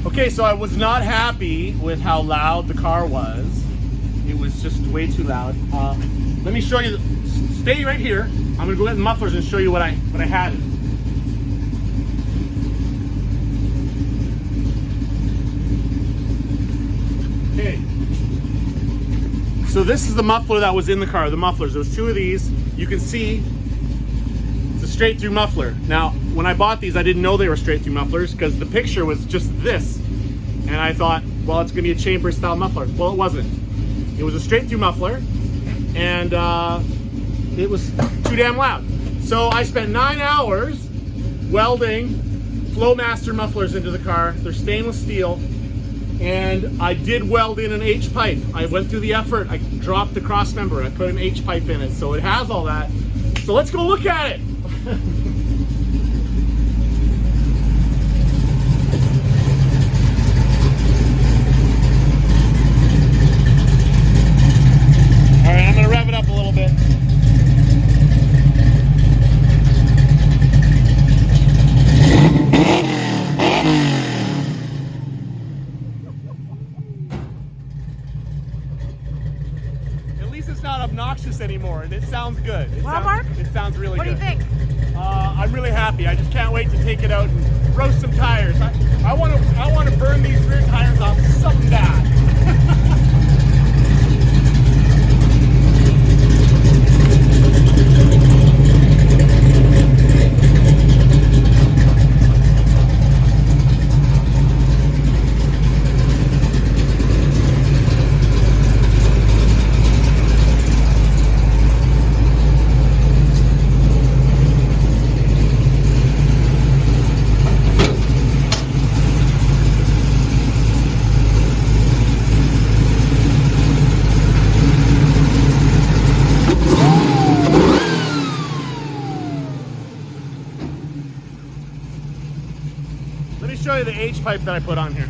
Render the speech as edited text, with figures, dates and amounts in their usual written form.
Okay, so I was not happy with how loud the car was. It was just way too loud. Let me show you. Stay right here. I'm gonna go get the mufflers and show you what I had. Okay. So this is the muffler that was in the car. The mufflers. There was two of these. You can see it's a straight through muffler. Now, when I bought these, I didn't know they were straight through mufflers because the picture was just this, and I thought, well, it's gonna be a chamber style muffler. Well, it wasn't. It was a straight through muffler, and it was too damn loud. So I spent 9 hours welding Flowmaster mufflers into the car. They're stainless steel, and I did weld in an H pipe. I went through the effort. I dropped the cross member. I put an H pipe in it, so it has all that. So let's go look at it. All right, I'm gonna rev it up a little bit. At least it's not obnoxious anymore, and it sounds good. It sounds really good. What do you think? I'm really happy. I just can't wait to take it out and roast some tires. I want to burn these rear tires off something bad. Let me show you the H pipe that I put on here.